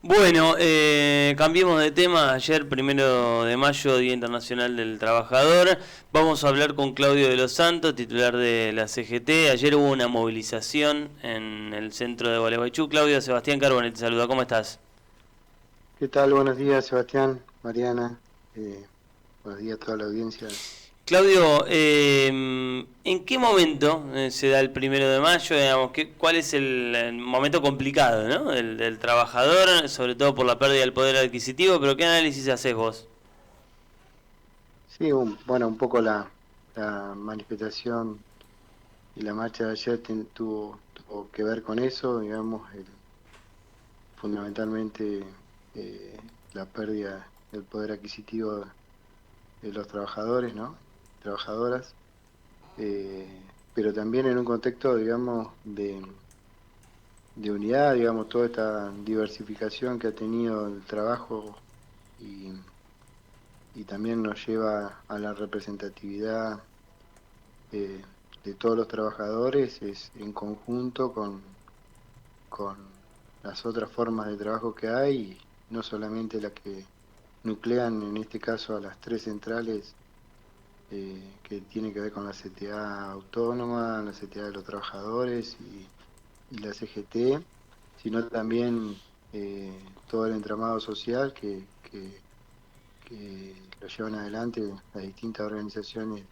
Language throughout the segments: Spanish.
Bueno, cambiemos de tema. Ayer, 1 de mayo, Día Internacional del Trabajador. Vamos a hablar con Claudio de los Santos, titular de la CGT. Ayer hubo una movilización en el centro de Gualeguaychú. Claudio, Sebastián Carbone te saluda. ¿Cómo estás? ¿Qué tal? Buenos días, Sebastián, Mariana. Buenos días a toda la audiencia. Claudio, ¿en qué momento se da el 1 de mayo? Digamos, ¿cuál es el momento complicado, ¿no? del trabajador, sobre todo por la pérdida del poder adquisitivo? Pero ¿qué análisis haces vos? Sí, un poco la manifestación y la marcha de ayer tuvo que ver con eso, digamos, fundamentalmente la pérdida del poder adquisitivo de los trabajadores, ¿no? Trabajadoras, pero también en un contexto, digamos, de unidad, digamos, toda esta diversificación que ha tenido el trabajo y y también nos lleva a la representatividad eh, de todos los trabajadores, es en conjunto con las otras formas de trabajo que hay, y no solamente las que nuclean en este caso a las tres centrales que tienen que ver con la CTA autónoma, la CTA de los trabajadores y la CGT, sino también todo el entramado social que lo llevan adelante las distintas organizaciones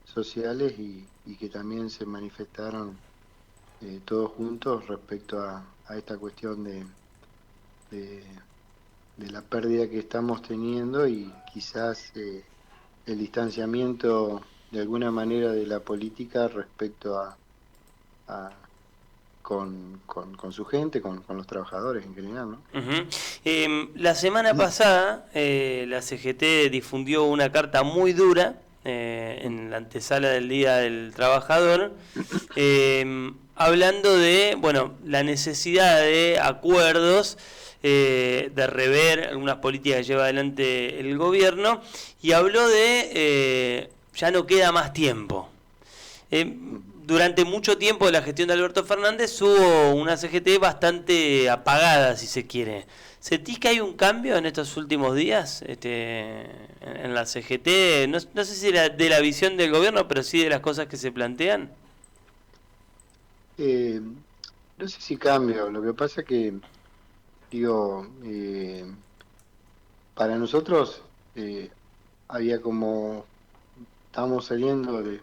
sociales y que también se manifestaron todos juntos respecto a esta cuestión de, de la pérdida que estamos teniendo y quizás el distanciamiento de alguna manera de la política respecto a con su gente, con los trabajadores en general, ¿no? Uh-huh. La semana pasada la CGT difundió una carta muy dura en la antesala del Día del Trabajador, hablando de la necesidad de acuerdos, de rever algunas políticas que lleva adelante el gobierno, y habló de ya no queda más tiempo. Durante mucho tiempo de la gestión de Alberto Fernández hubo una CGT bastante apagada, si se quiere. ¿Sentís que hay un cambio en estos últimos días en la CGT? No sé si de la visión del gobierno, pero sí de las cosas que se plantean. Eh, no sé si cambio, lo que pasa que, digo, para nosotros había como, estábamos saliendo de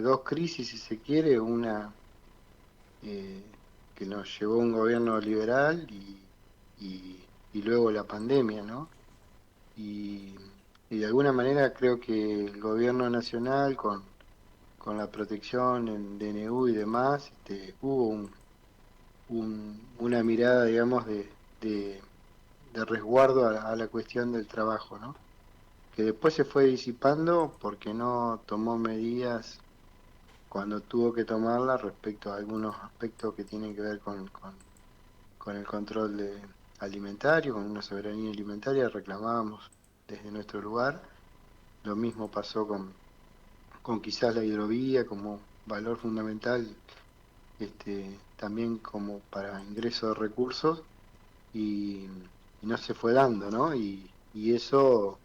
dos crisis, si se quiere, una que nos llevó un gobierno liberal y luego la pandemia, ¿no? Y, y de alguna manera creo que el gobierno nacional con la protección en DNU y demás, hubo una mirada, digamos, de resguardo a la cuestión del trabajo, ¿no? Que después se fue disipando porque no tomó medidas cuando tuvo que tomarlas respecto a algunos aspectos que tienen que ver con el control alimentario, con una soberanía alimentaria, reclamábamos desde nuestro lugar. Lo mismo pasó con quizás la hidrovía como valor fundamental, también como para ingreso de recursos, y, y no se fue dando, ¿no? Y eso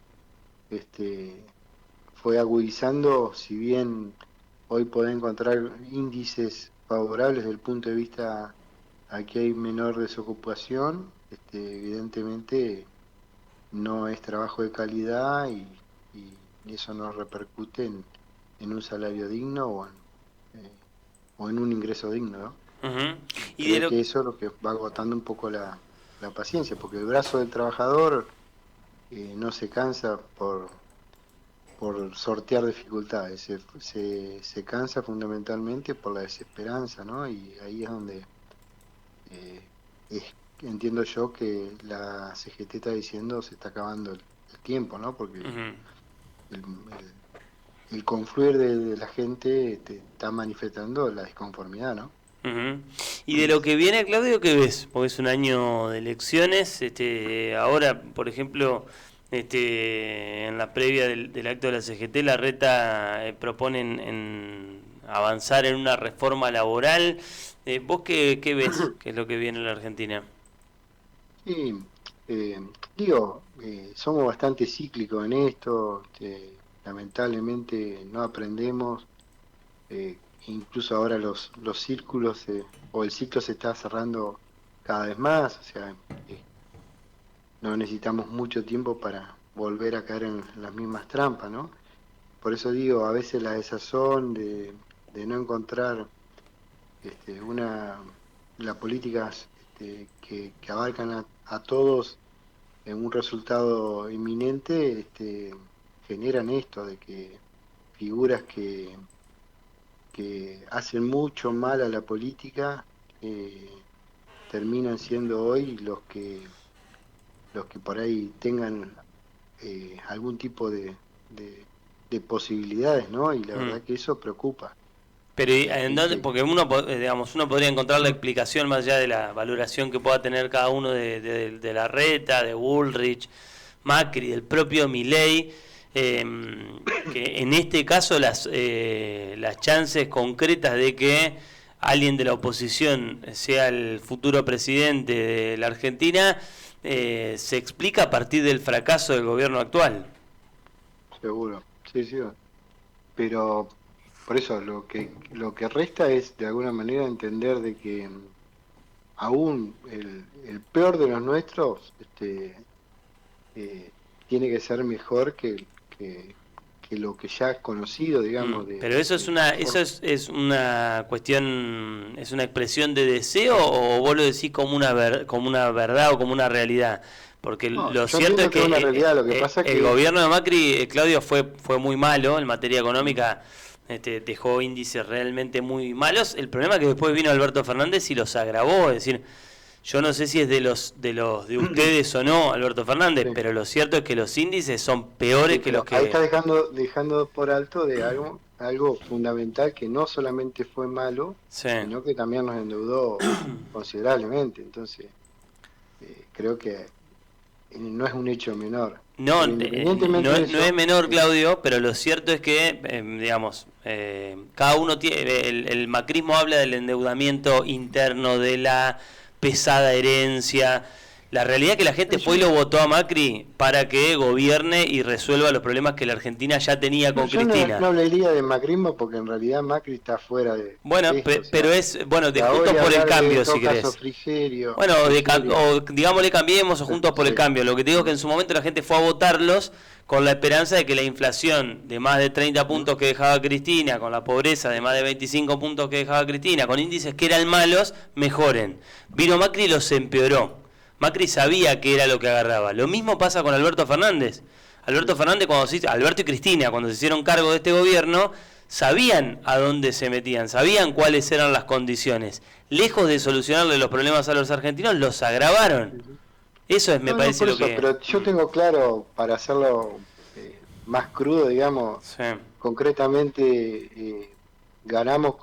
fue agudizando, si bien hoy podés encontrar índices favorables desde el punto de vista a que hay menor desocupación, evidentemente no es trabajo de calidad y eso no repercute en un salario digno o en un ingreso digno, ¿no? Uh-huh. Y Y de creo lo que eso es lo que va agotando un poco la paciencia, porque el brazo del trabajador no se cansa por sortear dificultades, se cansa fundamentalmente por la desesperanza, ¿no? Y ahí es donde eh, entiendo yo que la CGT está diciendo se está acabando el tiempo, ¿no? Porque uh-huh. el, el- el confluir de la gente te está manifestando la disconformidad, ¿no? Uh-huh. Y de lo que viene, Claudio, ¿qué ves? Porque es un año de elecciones. Ahora, por ejemplo, en la previa del acto de la CGT, la Reta propone en avanzar en una reforma laboral. ¿Vos qué ves? ¿Qué es lo que viene en la Argentina? Sí, Somos bastante cíclicos en esto, lamentablemente no aprendemos, incluso ahora los círculos o el ciclo se está cerrando cada vez más, o sea, no necesitamos mucho tiempo para volver a caer en las mismas trampas, ¿no? Por eso digo, a veces la desazón de no encontrar las políticas que abarcan a todos en un resultado inminente, generan esto de que figuras que hacen mucho mal a la política terminan siendo hoy los que por ahí tengan algún tipo de posibilidades, ¿no? Y la verdad que eso preocupa. Pero ¿en dónde? Porque uno podría encontrar la explicación más allá de la valoración que pueda tener cada uno de Larreta, de Bullrich, Macri, del propio Milei, que en este caso las chances concretas de que alguien de la oposición sea el futuro presidente de la Argentina se explica a partir del fracaso del gobierno actual. Seguro, sí, sí. Pero por eso lo que resta es de alguna manera entender de que aún el peor de los nuestros tiene que ser mejor que lo que ya es conocido, digamos. Pero eso es una cuestión, es una expresión de deseo, o vos lo decís como como una verdad o como una realidad. Porque No, lo yo cierto es entiendo que es una realidad, lo que pasa el que gobierno de Macri, Claudio, fue muy malo en materia económica. Dejó índices realmente muy malos. El problema es que después vino Alberto Fernández y los agravó. Es decir, yo no sé si es de los de ustedes o no, Alberto Fernández, sí, pero lo cierto es que los índices son peores sí, que los pero ahí que... está dejando por alto de algo fundamental que no solamente fue malo, Sí. sino que también nos endeudó considerablemente. Entonces, creo que no es un hecho menor. No, Pero independientemente de no es eso, menor, Claudio, pero lo cierto es que, digamos, cada uno tiene, el macrismo habla del endeudamiento interno, de la pesada herencia. La realidad es que la gente fue y lo votó a Macri para que gobierne y resuelva los problemas que la Argentina ya tenía con yo Cristina. no hablaría de macrismo porque en realidad Macri está fuera de Bueno, esto. O pero sea, es, bueno, de hoy Juntos por el hablar de en Cambio, todo si caso querés. Frigerio, Bueno, Frigerio, o digámosle Cambiemos o Juntos por el sí, Cambio. Lo que te digo es que en su momento la gente fue a votarlos con la esperanza de que la inflación de más de 30 puntos que dejaba Cristina, con la pobreza de más de 25 puntos que dejaba Cristina, con índices que eran malos, mejoren. Vino Macri y los empeoró. Macri sabía que era lo que agarraba. Lo mismo pasa con Alberto Fernández. Alberto Fernández, Alberto y Cristina, cuando se hicieron cargo de este gobierno, sabían a dónde se metían, sabían cuáles eran las condiciones. Lejos de solucionarle los problemas a los argentinos, los agravaron. Eso es, me no, parece, por lo eso, que... pero yo tengo claro, para hacerlo más crudo, digamos, Sí. concretamente ganamos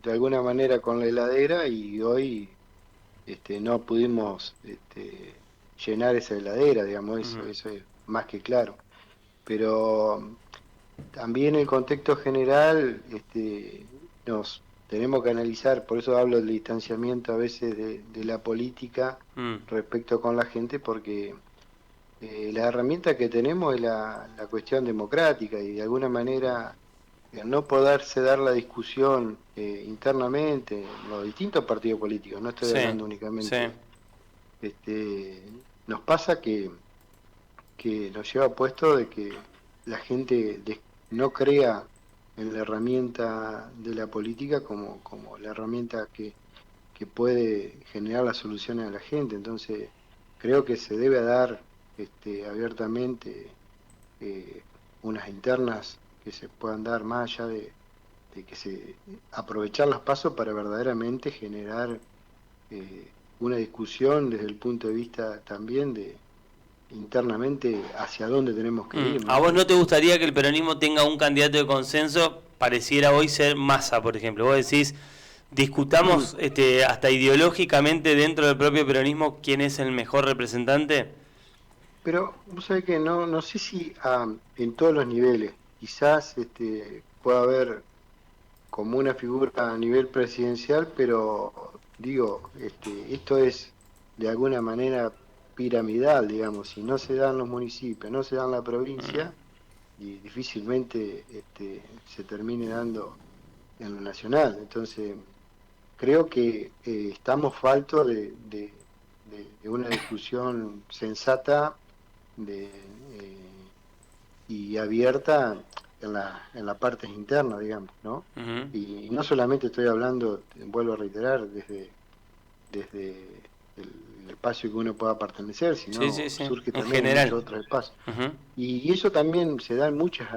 de alguna manera con la heladera y hoy no pudimos llenar esa heladera, digamos, eso es más que claro. Pero también el contexto general, nos tenemos que analizar, por eso hablo del distanciamiento a veces de la política Mm. respecto con la gente, porque la herramienta que tenemos es la cuestión democrática y de alguna manera no poderse dar la discusión internamente en los distintos partidos políticos, no estoy Sí, hablando sí. únicamente, nos pasa que nos lleva puesto de que la gente no crea en la herramienta de la política como la herramienta que puede generar las soluciones a la gente. Entonces, creo que se debe dar abiertamente unas internas que se puedan dar más allá de que se aprovechar los pasos para verdaderamente generar una discusión desde el punto de vista también de internamente hacia dónde tenemos que ir, ¿A ¿no? vos no te gustaría que el peronismo tenga un candidato de consenso? Pareciera hoy ser Massa, por ejemplo. Vos decís, discutamos hasta ideológicamente dentro del propio peronismo quién es el mejor representante. Pero vos sabés que no sé si en todos los niveles, quizás pueda haber como una figura a nivel presidencial, pero digo, esto es de alguna manera piramidal, digamos. Si no se da en los municipios, no se da en la provincia, y difícilmente se termine dando en lo nacional. Entonces, creo que estamos faltos de una discusión sensata y abierta en la parte interna, digamos, ¿no? Uh-huh. Y no solamente estoy hablando, vuelvo a reiterar, desde el espacio que uno pueda pertenecer, sino Sí. surge En también en general. muchos otros espacios. Uh-huh. Y eso también se da en muchas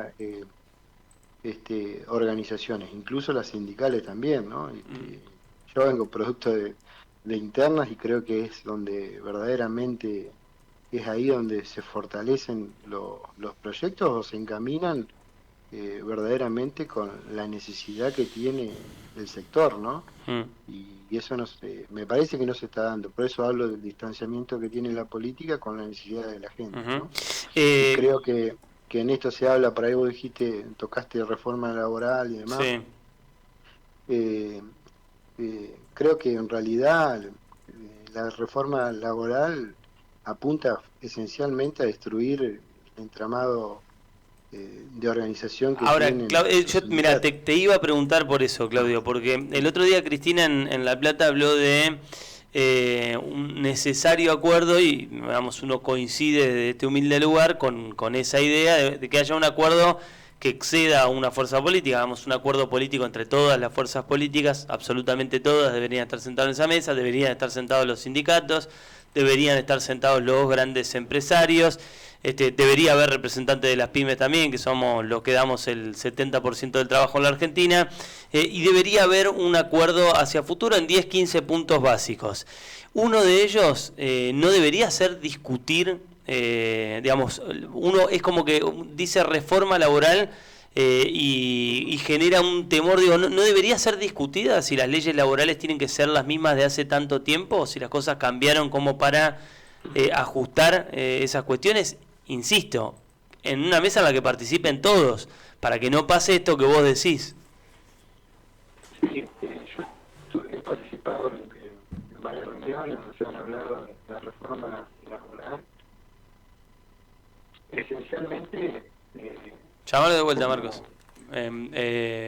organizaciones, incluso las sindicales también, ¿no? Yo vengo producto de internas y creo que es donde verdaderamente es ahí donde se fortalecen los proyectos o se encaminan verdaderamente con la necesidad que tiene el sector, ¿no? Y eso me parece que no se está dando. Por eso hablo del distanciamiento que tiene la política con la necesidad de la gente, ¿no? Y creo que en esto se habla, por ahí vos dijiste, tocaste reforma laboral y demás. Sí. Creo que en realidad la reforma laboral apunta esencialmente a destruir el entramado de organización que Ahora, tienen. yo, mira, te iba a preguntar por eso, Claudio, porque el otro día Cristina en La Plata habló de un necesario acuerdo y, digamos, uno coincide desde este humilde lugar con esa idea de que haya un acuerdo que exceda a una fuerza política, digamos, un acuerdo político entre todas las fuerzas políticas, absolutamente todas deberían estar sentadas en esa mesa, deberían estar sentados los sindicatos, deberían estar sentados los grandes empresarios. Debería haber representantes de las pymes también, que somos los que damos el 70% del trabajo en la Argentina, y debería haber un acuerdo hacia futuro en 10, 15 puntos básicos. Uno de ellos no debería ser discutir, digamos, uno es como que dice reforma laboral y genera un temor, digo, ¿no debería ser discutida si las leyes laborales tienen que ser las mismas de hace tanto tiempo, o si las cosas cambiaron como para ajustar esas cuestiones? Insisto, en una mesa en la que participen todos, para que no pase esto que vos decís. Sí, yo he participado en varias reuniones donde se han hablado de la reforma laboral. Esencialmente... Llámalo de vuelta, Marcos.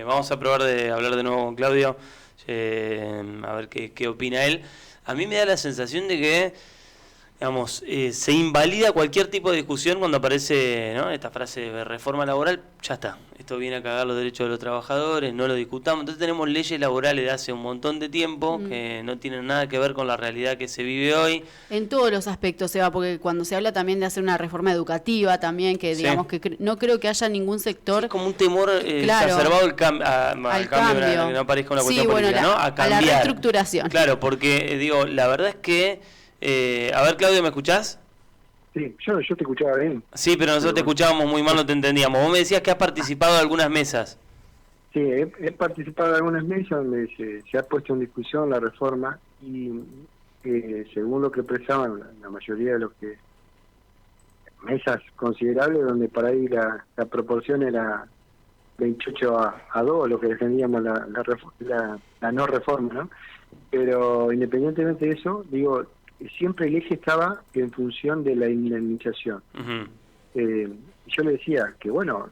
Vamos a probar de hablar de nuevo con Claudio, a ver qué opina él. A mí me da la sensación de que, digamos, se invalida cualquier tipo de discusión cuando aparece, ¿no?, esta frase de reforma laboral. Ya está, esto viene a cagar los derechos de los trabajadores, no lo discutamos. Entonces tenemos leyes laborales de hace un montón de tiempo que no tienen nada que ver con la realidad que se vive hoy. En todos los aspectos, Seba, porque cuando se habla también de hacer una reforma educativa también, que digamos que no creo que haya ningún sector... Es como un temor exacerbado al cambio, que no aparezca una cuestión política, ¿no? A cambiar. A la reestructuración. Claro, porque, digo, la verdad es que... a ver, Claudio, ¿me escuchás? Sí, yo te escuchaba bien. Sí, pero nosotros te escuchábamos muy mal, no te entendíamos. Vos me decías que has participado de algunas mesas. Sí, he participado de algunas mesas donde se ha puesto en discusión la reforma y según lo que expresaban la mayoría de los que... mesas considerables donde por ahí la proporción era 28-2, lo que defendíamos la no reforma, ¿no? Pero independientemente de eso, digo, siempre el eje estaba en función de la indemnización. Yo le decía que, bueno,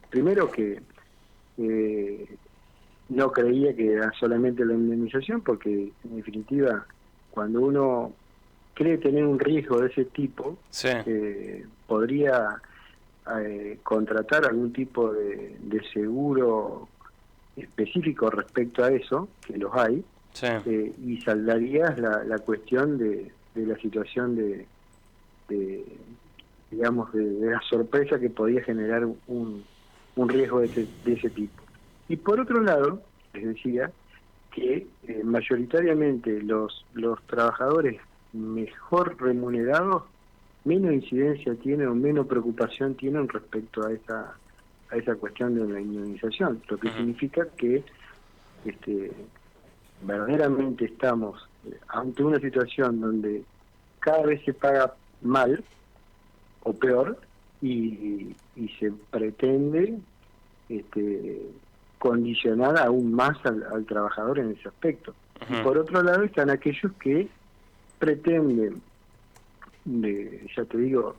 primero que no creía que era solamente la indemnización, porque en definitiva, cuando uno cree tener un riesgo de ese tipo, sí, podría contratar algún tipo de seguro específico respecto a eso, que los hay, sí, y saldarías la cuestión de la situación de digamos, de la sorpresa que podía generar un riesgo de ese tipo. Y por otro lado, les decía que mayoritariamente los trabajadores mejor remunerados menos incidencia tienen o menos preocupación tienen respecto a esa cuestión de la indemnización, lo que significa que verdaderamente estamos ante una situación donde cada vez se paga mal o peor y se pretende condicionar aún más al trabajador en ese aspecto. Y por otro lado están aquellos que pretenden ya te digo,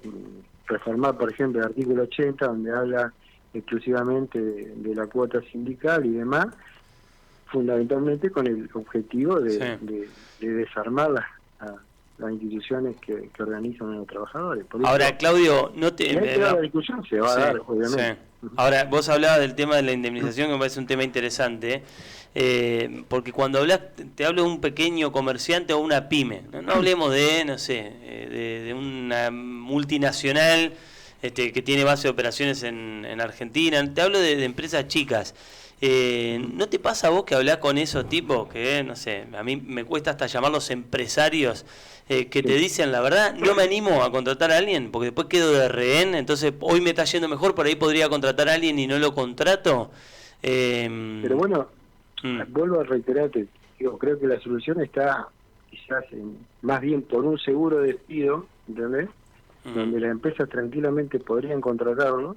reformar, por ejemplo, el artículo 80, donde habla exclusivamente de la cuota sindical y demás, fundamentalmente con el objetivo de desarmar las instituciones que organizan a los trabajadores. Por Ahora, eso, Claudio, no te... la discusión se va a dar, obviamente. Sí. Ahora, vos hablabas del tema de la indemnización, que me parece un tema interesante, porque cuando hablas, te hablo de un pequeño comerciante o una pyme, no hablemos de, no sé, de una multinacional que tiene base de operaciones en Argentina, te hablo de empresas chicas. ¿No te pasa a vos que hablás con esos tipos que, no sé, a mí me cuesta hasta llamarlos empresarios, que te dicen la verdad, no me animo a contratar a alguien porque después quedo de rehén, entonces hoy me está yendo mejor, por ahí podría contratar a alguien y no lo contrato? Pero bueno, vuelvo a reiterarte, creo que la solución está quizás más bien por un seguro de despido, ¿entendés? Donde las empresas tranquilamente podrían contratarlo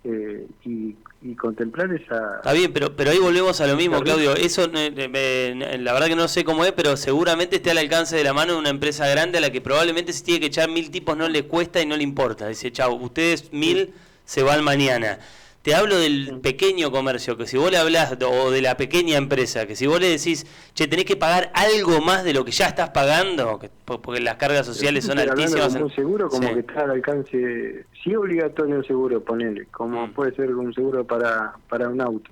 y contemplar esa... Está bien, pero ahí volvemos a lo mismo, Claudio. Eso la verdad que no sé cómo es, pero seguramente esté al alcance de la mano de una empresa grande a la que probablemente si tiene que echar 1000 tipos no le cuesta y no le importa. Dice, chau, ustedes 1000 se van mañana. Te hablo del pequeño comercio, que si vos le hablás, o de la pequeña empresa, que si vos le decís, che, tenés que pagar algo más de lo que ya estás pagando, porque las cargas sociales son altísimas. Un seguro como que está al alcance, sí obligatorio un seguro, ponele, como puede ser un seguro para un auto.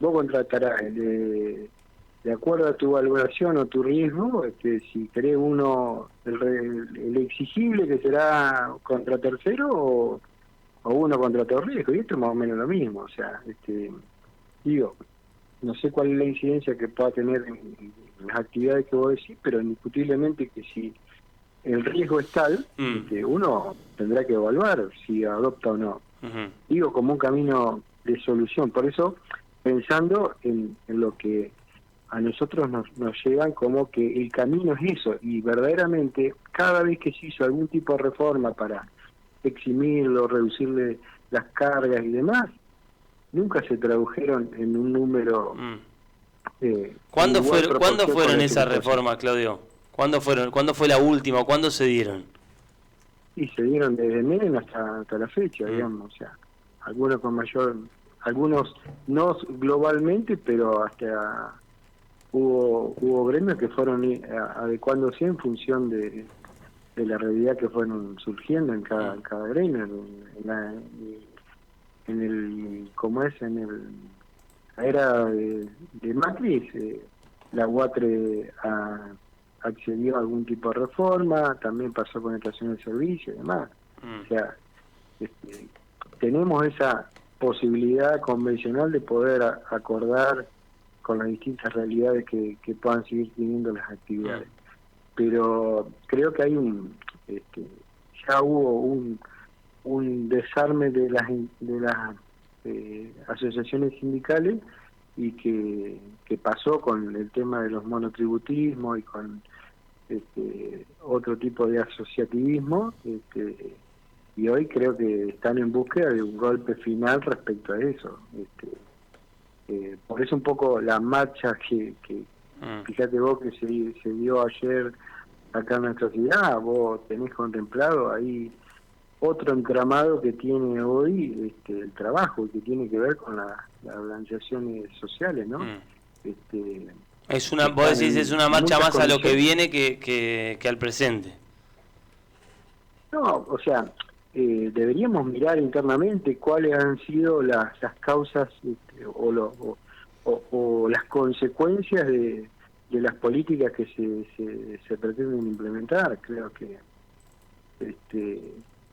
Vos contratarás de acuerdo a tu valoración o tu riesgo, si querés uno, el exigible que será contra tercero o uno contra todo riesgo, y esto es más o menos lo mismo, o sea, digo, no sé cuál es la incidencia que pueda tener en las actividades que vos decís, pero indiscutiblemente que si el riesgo es tal, uno tendrá que evaluar si adopta o no. Digo, como un camino de solución, por eso pensando en lo que a nosotros nos llegan como que el camino es eso, y verdaderamente cada vez que se hizo algún tipo de reforma para eximirlo, reducirle las cargas y demás, nunca se tradujeron en un número... ¿Cuándo fueron esas reformas, Claudio? ¿Cuándo fue la última? ¿Cuándo se dieron? Y se dieron desde Menem hasta la fecha, digamos, o sea, algunos con mayor... Algunos no globalmente, pero hasta hubo gremios que fueron adecuándose en función de la realidad que fueron surgiendo en cada gremio, la era de Macri, la UATRE accedió a algún tipo de reforma, también pasó con estación de servicio y demás. O sea, tenemos esa posibilidad convencional de poder acordar con las distintas realidades que puedan seguir teniendo las actividades. Pero creo que hay ya hubo un desarme de las asociaciones sindicales y que pasó con el tema de los monotributismos y con otro tipo de asociativismo, y hoy creo que están en búsqueda de un golpe final respecto a eso. Por eso un poco la marcha que fíjate vos que se dio ayer acá en nuestra ciudad, vos tenés contemplado ahí otro entramado que tiene hoy el trabajo, que tiene que ver con las organizaciones sociales, ¿no? Vos decís, es una marcha más a lo que viene que al presente. No, o sea, deberíamos mirar internamente cuáles han sido las causas o las consecuencias de las políticas que se pretenden implementar. Creo que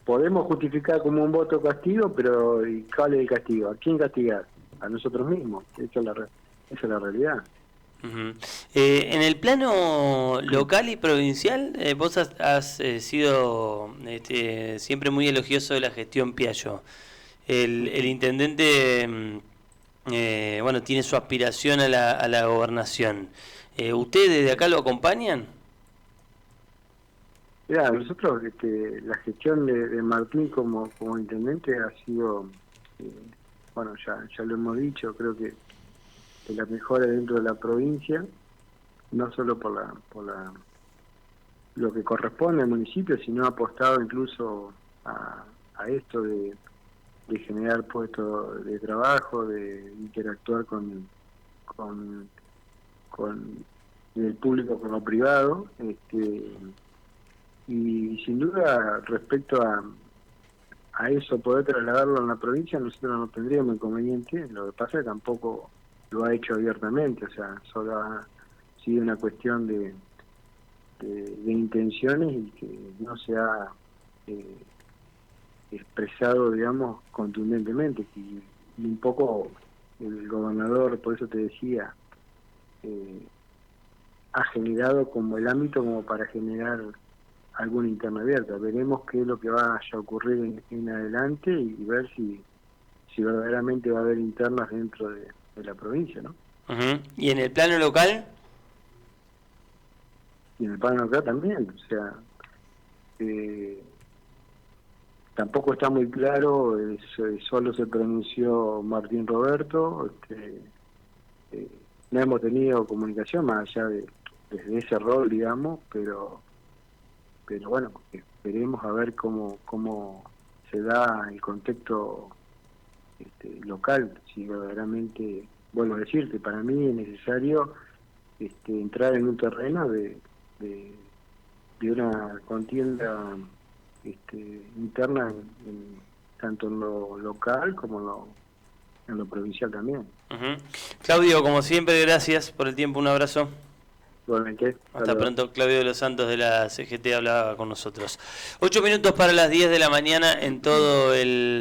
podemos justificar como un voto castigo, pero ¿y cuál es el castigo? ¿A quién castigar? A nosotros mismos. Esa es la realidad. En el plano local y provincial, vos has sido siempre muy elogioso de la gestión Piaggio. El intendente bueno, tiene su aspiración a la gobernación. ¿Ustedes de acá lo acompañan? Mira, nosotros la gestión de Martín como intendente ha sido, bueno, ya lo hemos dicho, creo que de las mejores dentro de la provincia, no solo por la lo que corresponde al municipio, sino ha apostado incluso a esto de generar puestos de trabajo, de interactuar con el público con lo privado, y sin duda respecto a eso, poder trasladarlo en la provincia, nosotros no tendríamos inconveniente. Lo que pasa es que tampoco lo ha hecho abiertamente, o sea, solo ha sido una cuestión de intenciones y que no se ha expresado, digamos, contundentemente. Y un poco el gobernador, por eso te decía, ha generado como el ámbito como para generar alguna interna abierta. Veremos qué es lo que vaya a ocurrir en adelante y ver si verdaderamente va a haber internas dentro de la provincia, ¿no? ¿Y en el plano local? Y en el plano local también, o sea, tampoco está muy claro, solo se pronunció Martín Roberto, no hemos tenido comunicación más allá desde ese rol, digamos, pero bueno, esperemos a ver cómo se da el contexto local, si verdaderamente, vuelvo a decirte, para mí es necesario entrar en un terreno de una contienda interna tanto en lo local como en lo provincial también. Claudio, como siempre, gracias por el tiempo, un abrazo. Igualmente. Hasta pronto. Claudio de los Santos de la CGT hablaba con nosotros. 8 minutos para las 10 de la mañana en todo el